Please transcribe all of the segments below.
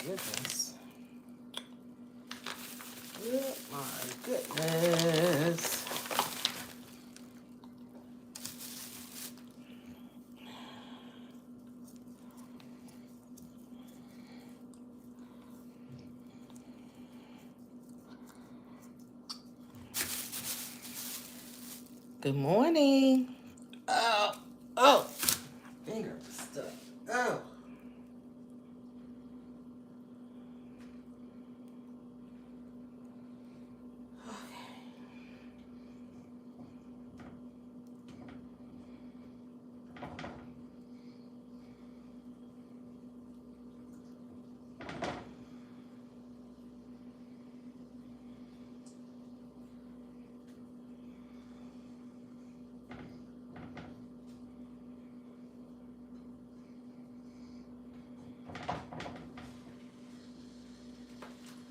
goodness. Oh my goodness. Good morning. Oh, finger stuck. Oh.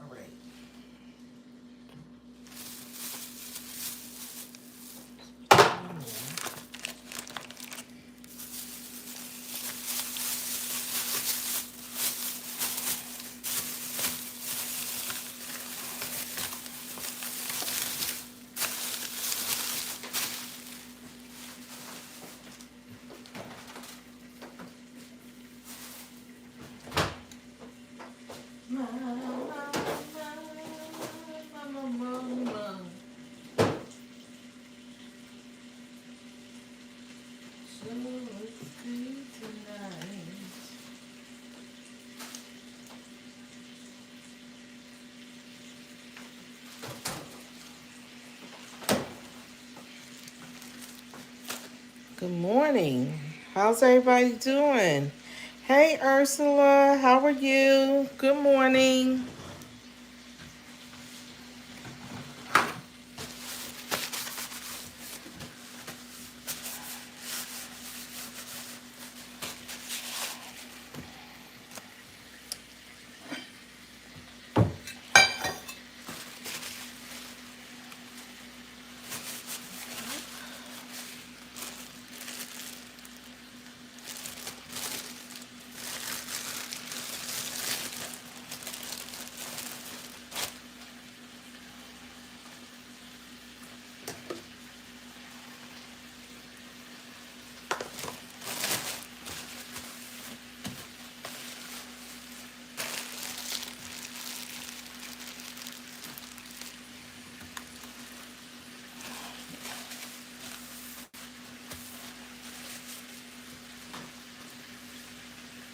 All right. So it's good tonight. Good morning. How's everybody doing? Hey, Ursula, how are you? Good morning.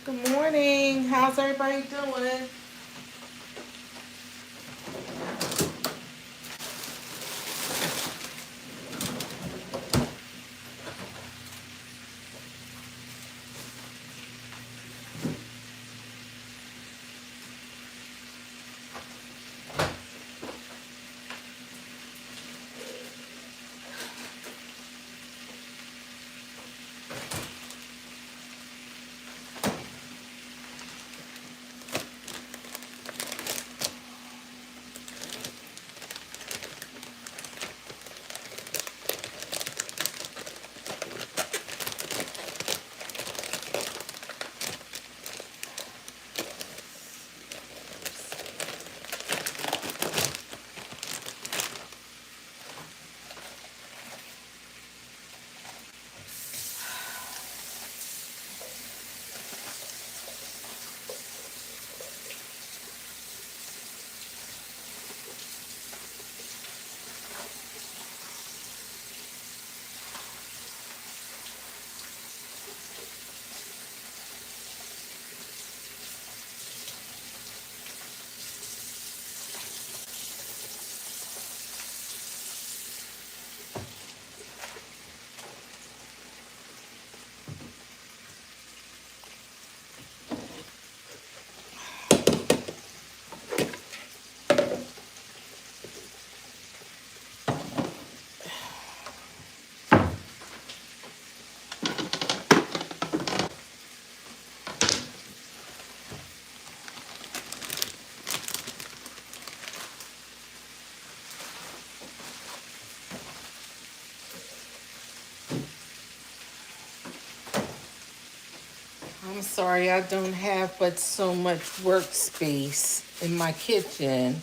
Good morning. How's everybody doing? I'm sorry, I don't have but so much workspace in my kitchen.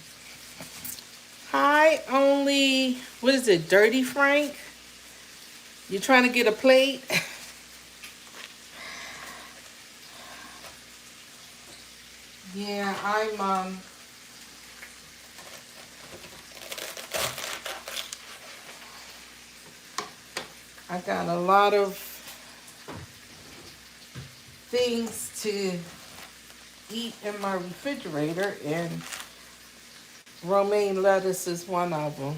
Hi, only, what is it, Dirty Frank? You trying to get a plate? Yeah, I got a lot of things to eat in my refrigerator, and romaine lettuce is one of them.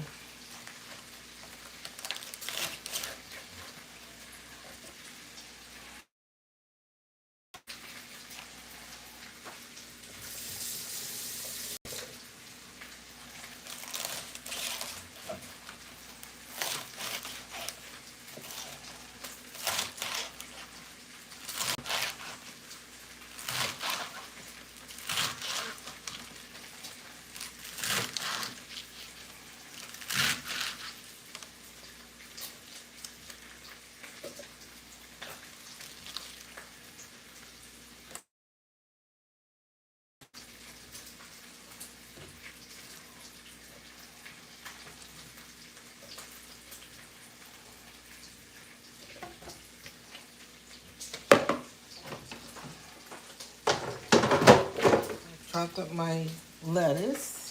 Chopped up my lettuce.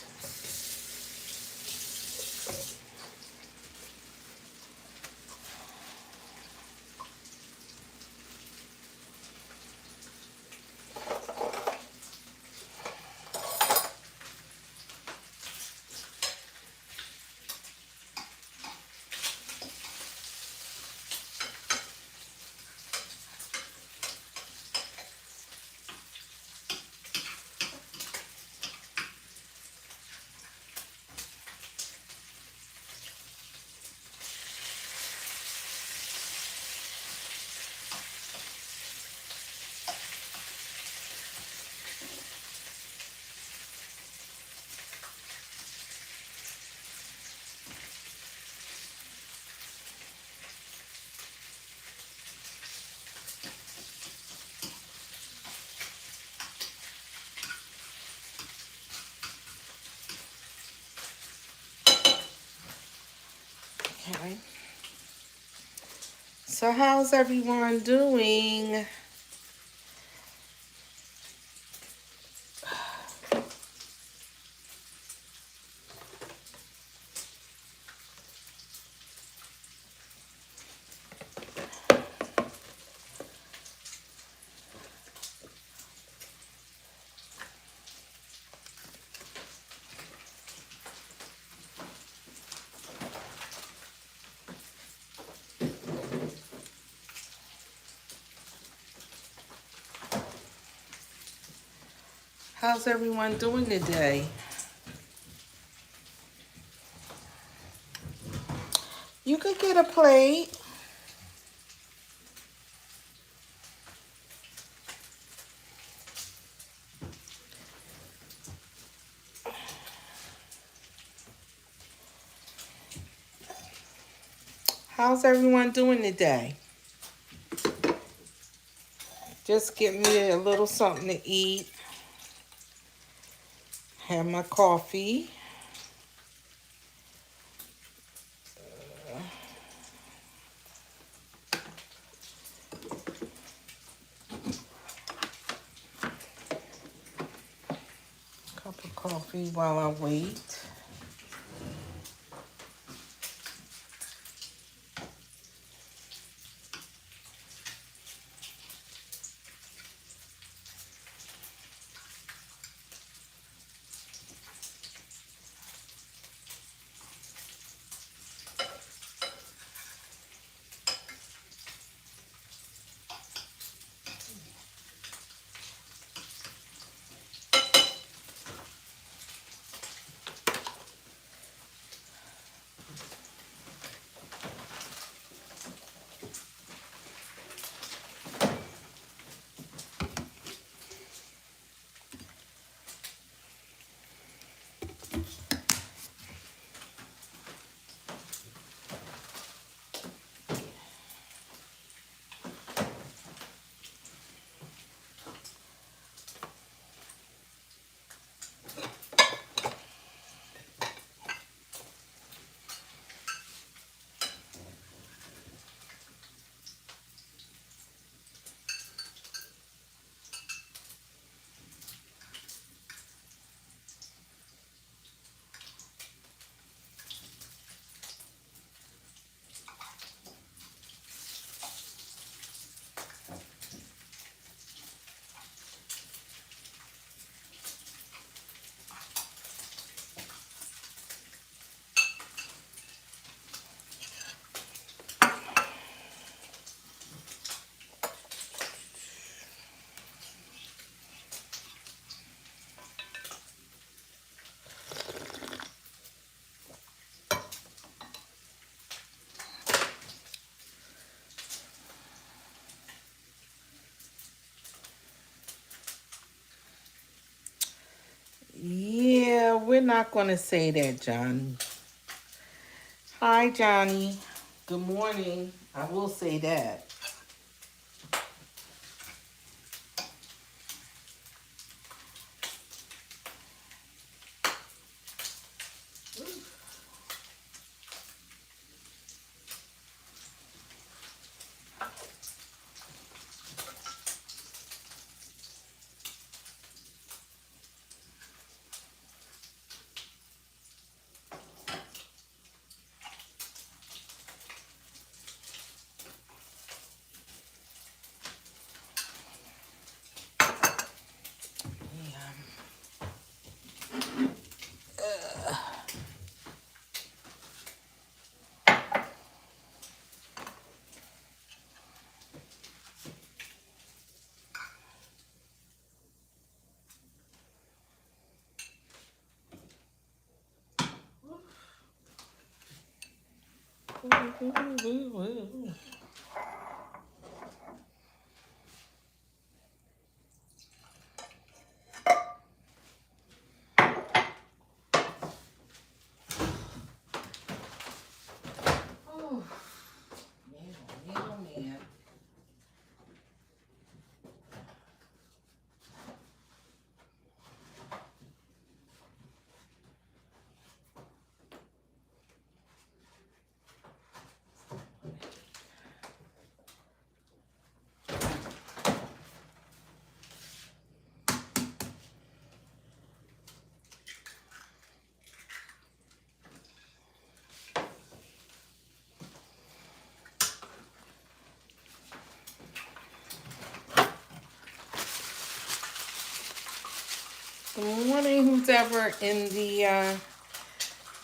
Okay. So how's everyone doing? How's everyone doing today? You could get a plate. How's everyone doing today? Just get me a little something to eat. Have my coffee. Cup of coffee while I wait. Yeah, we're not going to say that, Johnny. Hi, Johnny. Good morning. I will say that. Man. Good morning, who's ever in the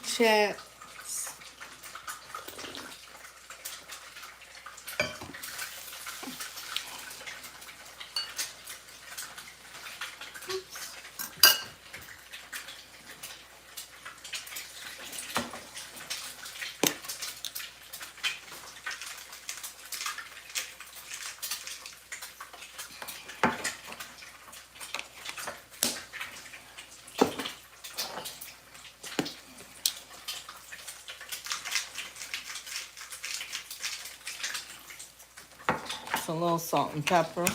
chat. It's a little salt and pepper.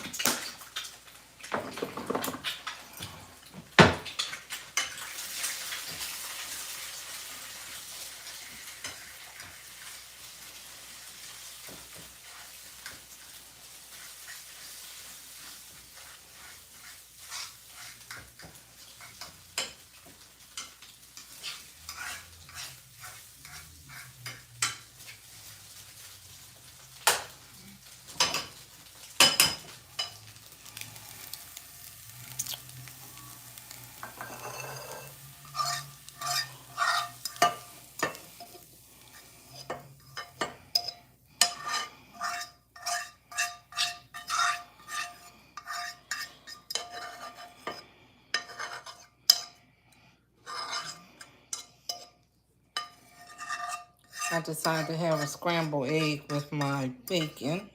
I decided to have a scrambled egg with my bacon.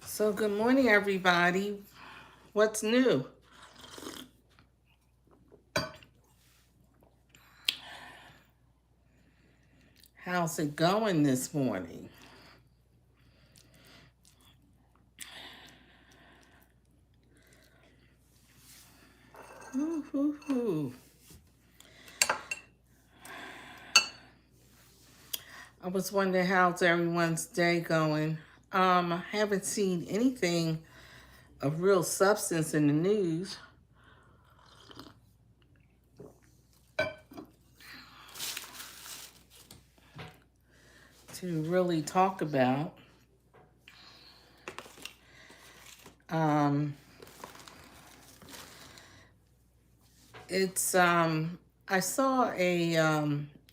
So good morning, everybody. What's new? How's it going this morning? Ooh. I was wondering how's everyone's day going. I haven't seen anything of real substance in the news. To really talk about. I saw a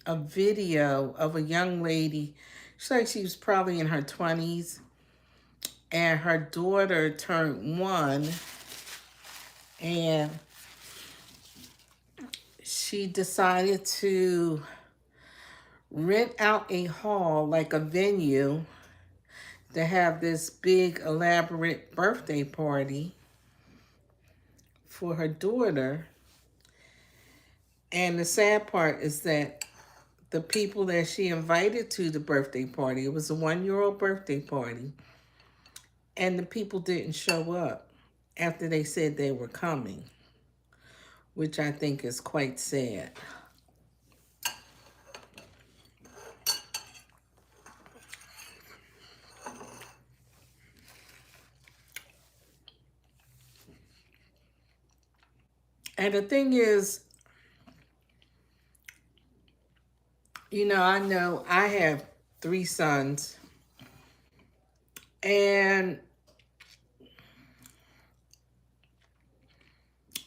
video of a young lady. She was probably in her 20s, and her daughter turned 1, and she decided to rent out a hall, like a venue, to have this big elaborate birthday party for her daughter. And the sad part is that the people that she invited to the birthday party, it was a 1-year-old birthday party, and the people didn't show up after they said they were coming, which I think is quite sad. And the thing is, I know I have 3 sons, and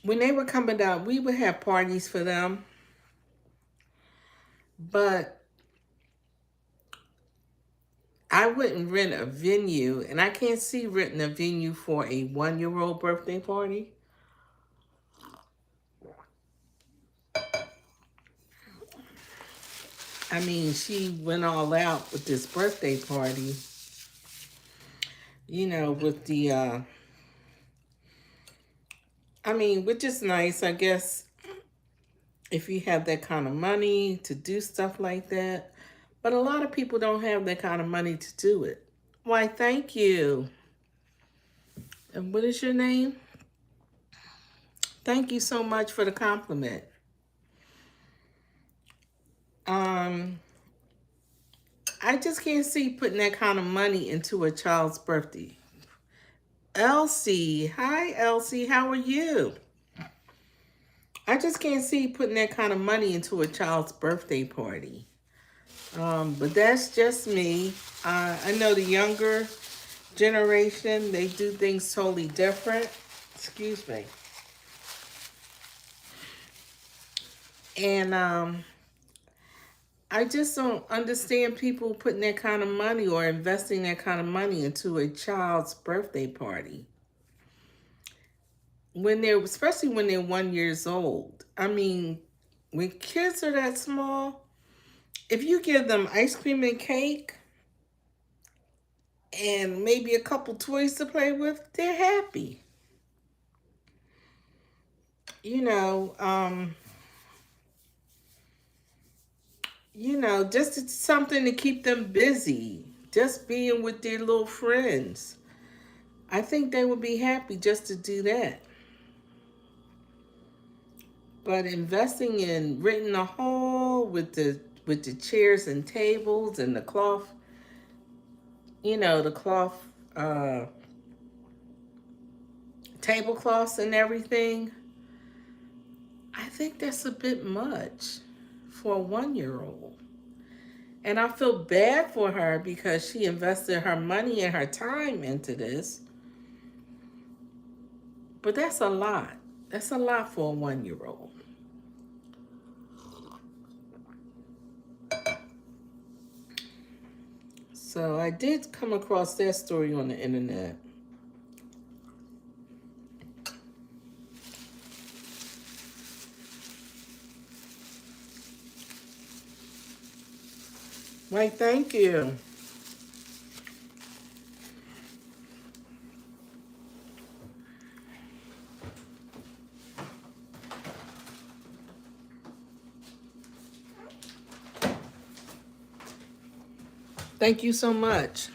when they were coming out, we would have parties for them, but I wouldn't rent a venue, and I can't see renting a venue for a 1-year-old birthday party. I mean, she went all out with this birthday party, with the, which is nice, I guess, if you have that kind of money to do stuff like that. But a lot of people don't have that kind of money to do it. Why, thank you. And what is your name? Thank you so much for the compliment. I just can't see putting that kind of money into a child's birthday. Elsie, hi Elsie, how are you? I just can't see putting that kind of money into a child's birthday party. But that's just me. I know the younger generation, they do things totally different. Excuse me. And I just don't understand people putting that kind of money or investing that kind of money into a child's birthday party. Especially when they're 1 year old. I mean, when kids are that small, if you give them ice cream and cake and maybe a couple toys to play with, they're happy. Just something to keep them busy, just being with their little friends. I think they would be happy just to do that. But investing in renting a hall with the chairs and tables and the cloth, tablecloths and everything, I think that's a bit much for a 1-year-old. And I feel bad for her because she invested her money and her time into this. But that's a lot. That's a lot for a 1-year-old. So I did come across that story on the internet. Why, thank you. Thank you so much.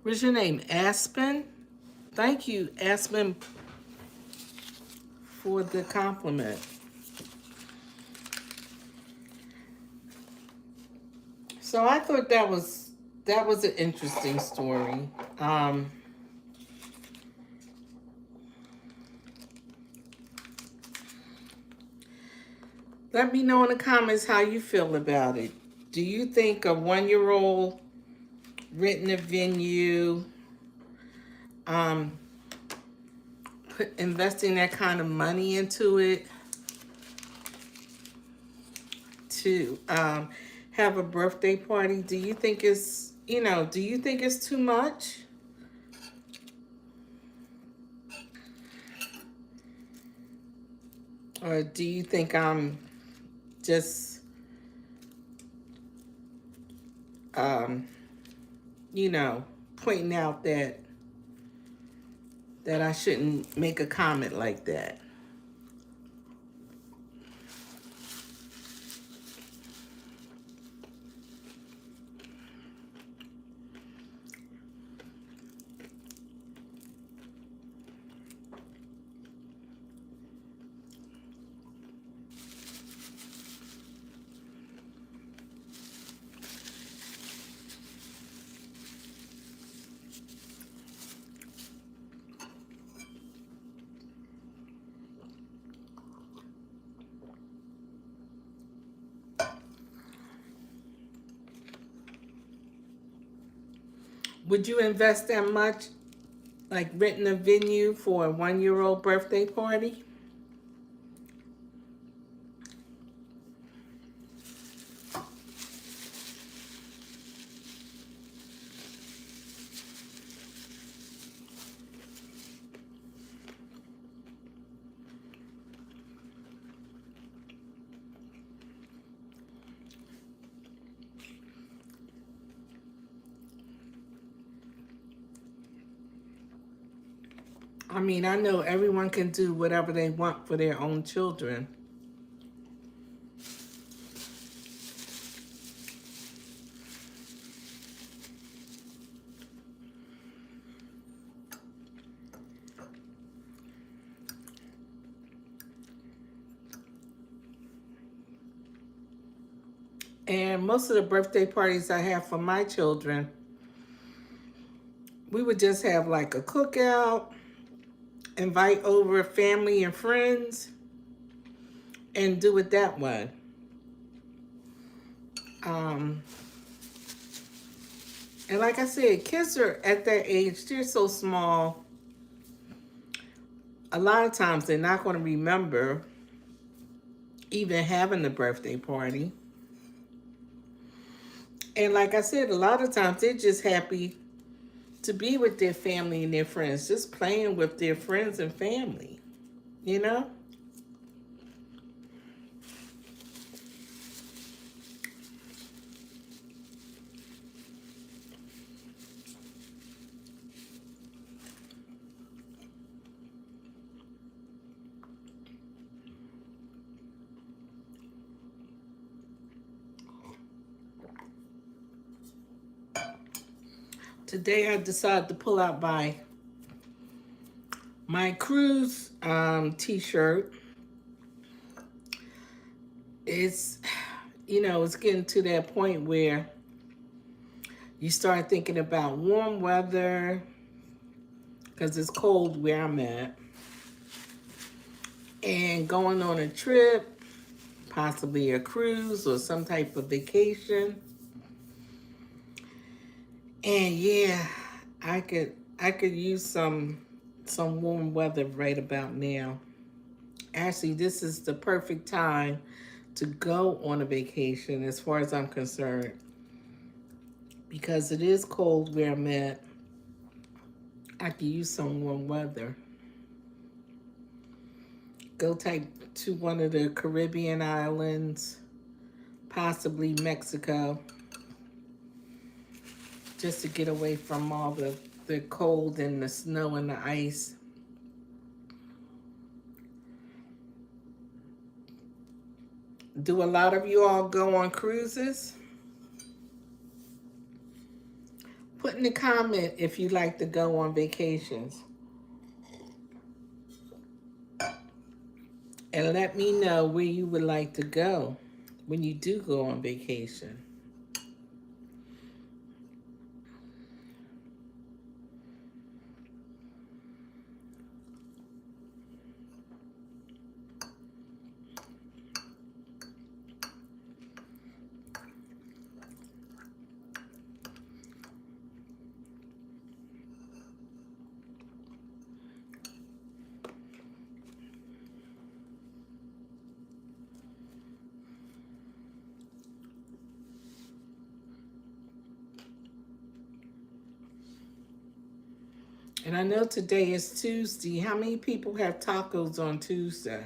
What's your name? Aspen? Thank you, Aspen, for the compliment. So I thought that was an interesting story. Let me know in the comments how you feel about it. Do you think a 1-year-old renting a venue, investing that kind of money into it to have a birthday party, do you think it's You know, do you think it's too much? Or do you think I'm just, um, you know, pointing out that I shouldn't make a comment like that? Would you invest that much, like renting a venue for a 1-year-old birthday party? I mean, I know everyone can do whatever they want for their own children. And most of the birthday parties I have for my children, we would just have like a cookout, invite over family and friends, and do it that way. Um, and like I said, kids are at that age, they're so small. A lot of times they're not going to remember even having the birthday party. And like I said, a lot of times they're just happy to be with their family and their friends, just playing with their friends and family, you know? Today I decided to pull out my cruise t-shirt. It's, you know, it's getting to that point where you start thinking about warm weather because it's cold where I'm at, and going on a trip, possibly a cruise or some type of vacation. And yeah, I could use some warm weather right about now. Actually, this is the perfect time to go on a vacation as far as I'm concerned, because it is cold where I'm at. I could use some warm weather. Go type to one of the Caribbean islands, possibly Mexico, just to get away from all the cold and the snow and the ice. Do a lot of you all go on cruises? Put in the comment if you like to go on vacations. And let me know where you would like to go when you do go on vacation. And I know today is Tuesday. How many people have tacos on Tuesday?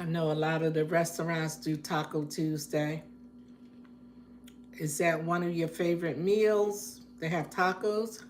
I know a lot of the restaurants do Taco Tuesday. Is that one of your favorite meals? They have tacos?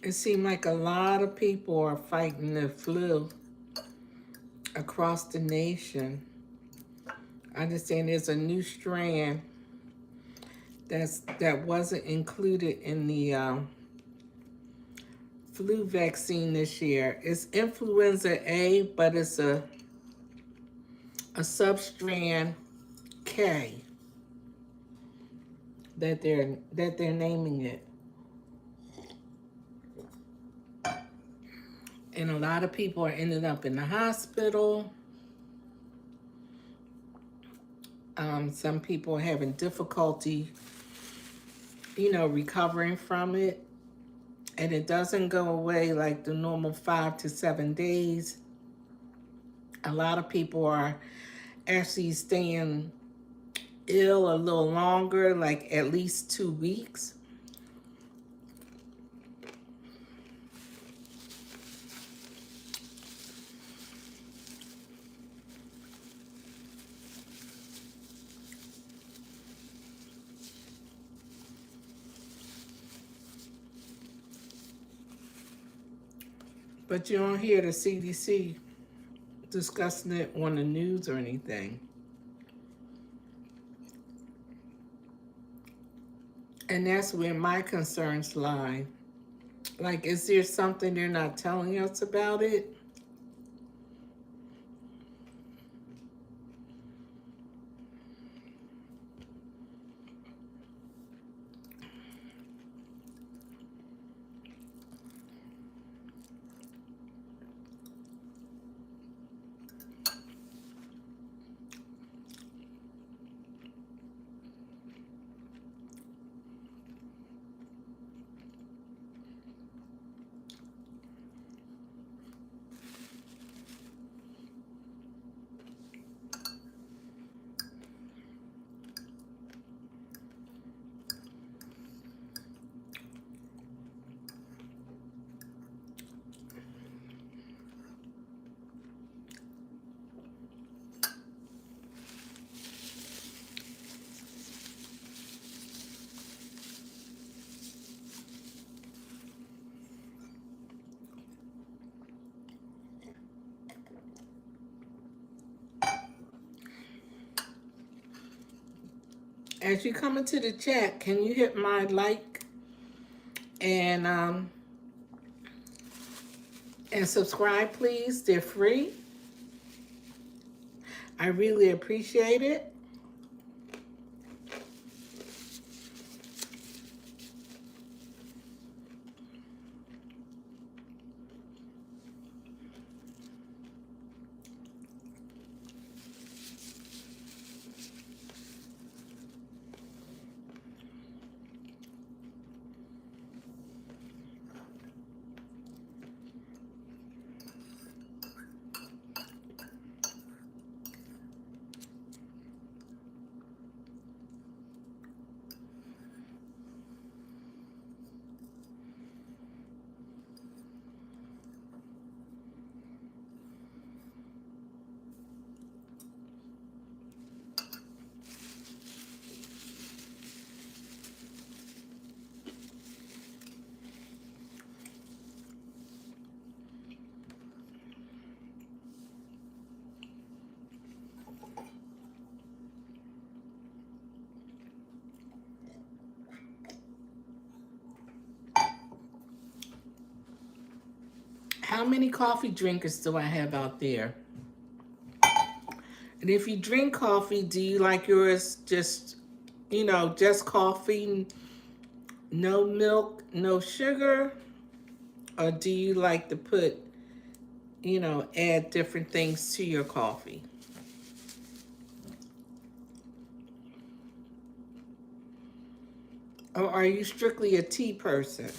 It seems like a lot of people are fighting the flu across the nation. I understand there's a new strand that wasn't included in the flu vaccine this year. It's influenza A, but it's a substrand K that they're naming it. And a lot of people are ending up in the hospital. Some people are having difficulty, recovering from it. And it doesn't go away like the normal 5 to 7 days. A lot of people are actually staying ill a little longer, like at least 2 weeks. But you don't hear the CDC discussing it on the news or anything. And that's where my concerns lie. Like, is there something they're not telling us about it? As you come into the chat, can you hit my like and subscribe, please? They're free. I really appreciate it. how many coffee drinkers do I have out there? And if you drink coffee, do you like yours just, just coffee, no milk, no sugar? Or do you like to put, add different things to your coffee? Or are you strictly a tea person?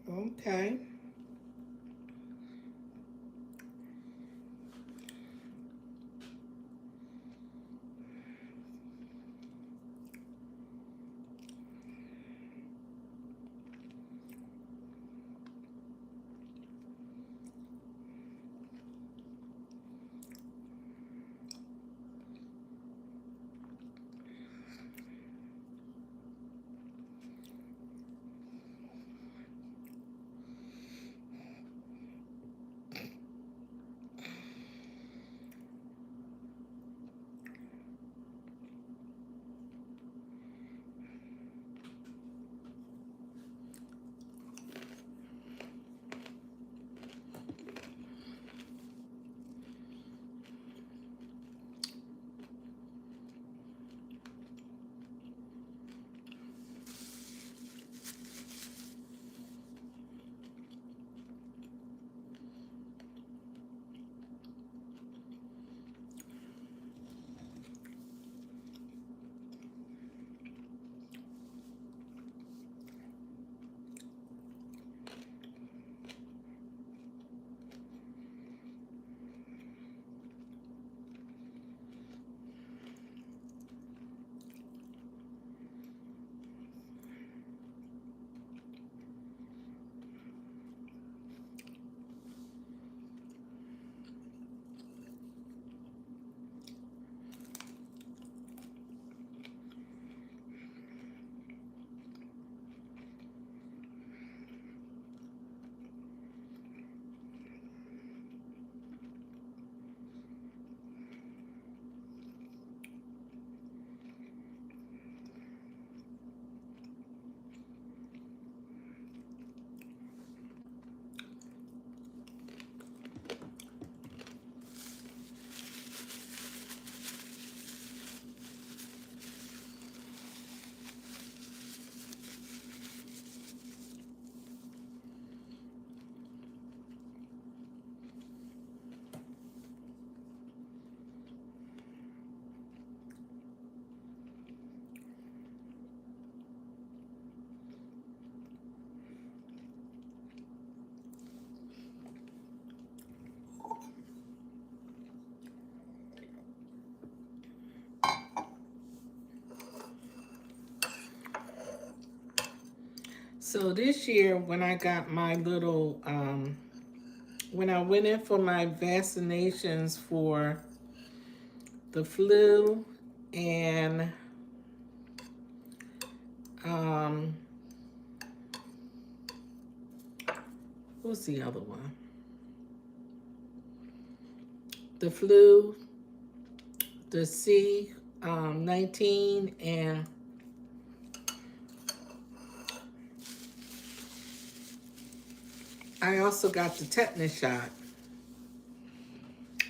Okay. So this year, when I got my little, when I went in for my vaccinations for the flu and What's the other one? The flu, the C-19, and I also got the tetanus shot,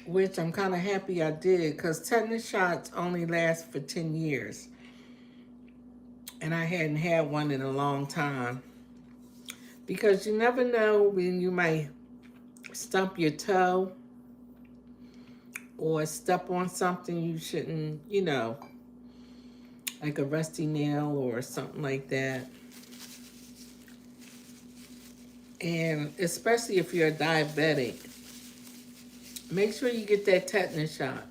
which I'm kind of happy I did because tetanus shots only last for 10 years. And I hadn't had one in a long time. Because you never know when you might stump your toe or step on something you shouldn't, like a rusty nail or something like that. And especially if you're a diabetic, make sure you get that tetanus shot.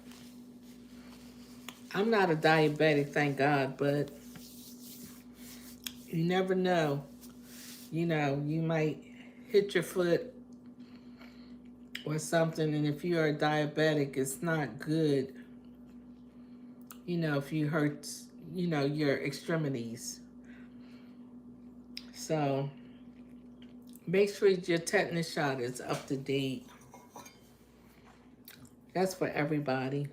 I'm not a diabetic, thank God, but you never know. You might hit your foot or something, and if you're a diabetic, it's not good, if you hurt, your extremities. So make sure your tetanus shot is up to date. That's for everybody.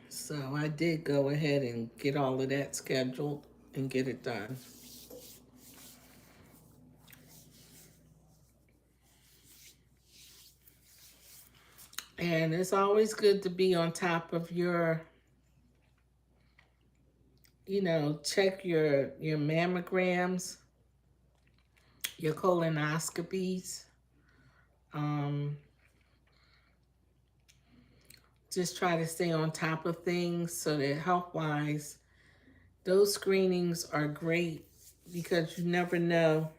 So I did go ahead and get all of that scheduled and get it done. And it's always good to be on top of your, check your mammograms, your colonoscopies. Just try to stay on top of things so that health-wise, those screenings are great because you never know.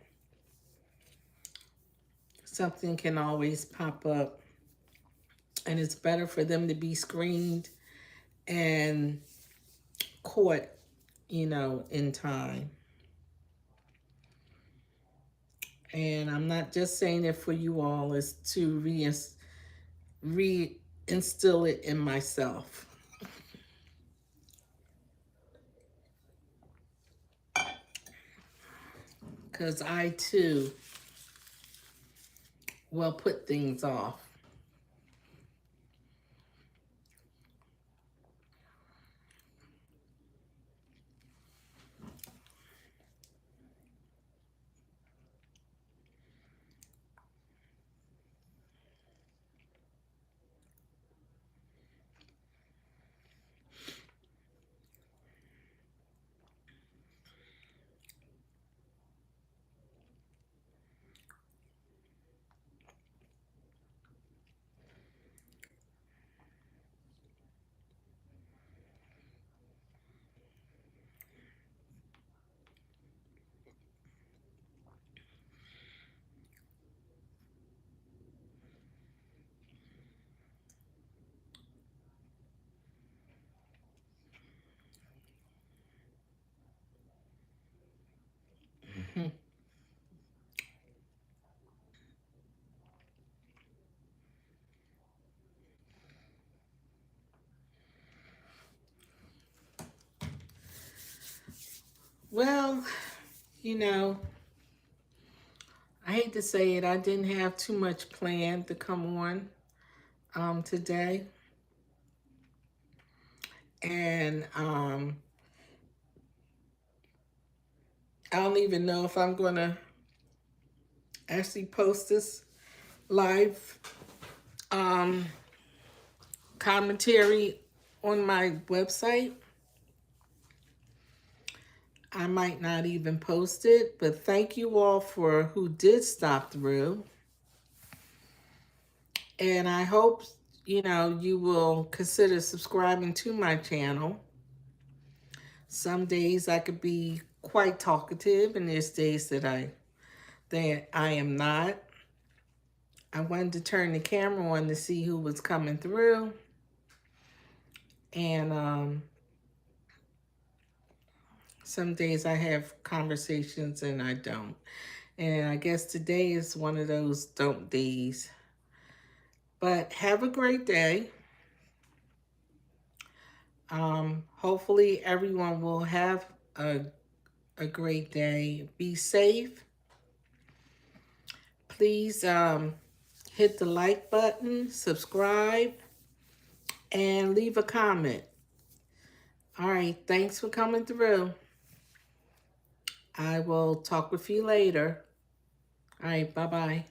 Something can always pop up. And it's better for them to be screened and caught, in time. And I'm not just saying it for you all, it's to reinstill it in myself. Because I too will put things off. Well, I hate to say it, I didn't have too much planned to come on today. And I don't even know if I'm going to actually post this live commentary on my website. I might not even post it, but thank you all for who did stop through. And I hope, you will consider subscribing to my channel. Some days I could be quite talkative, and there's days that I am not. I wanted to turn the camera on to see who was coming through. And some days I have conversations and I don't. And I guess today is one of those don't days. But have a great day. Hopefully everyone will have a great day. Be safe. Please hit the like button, subscribe, and leave a comment. All right, thanks for coming through. I will talk with you later. All right, bye-bye.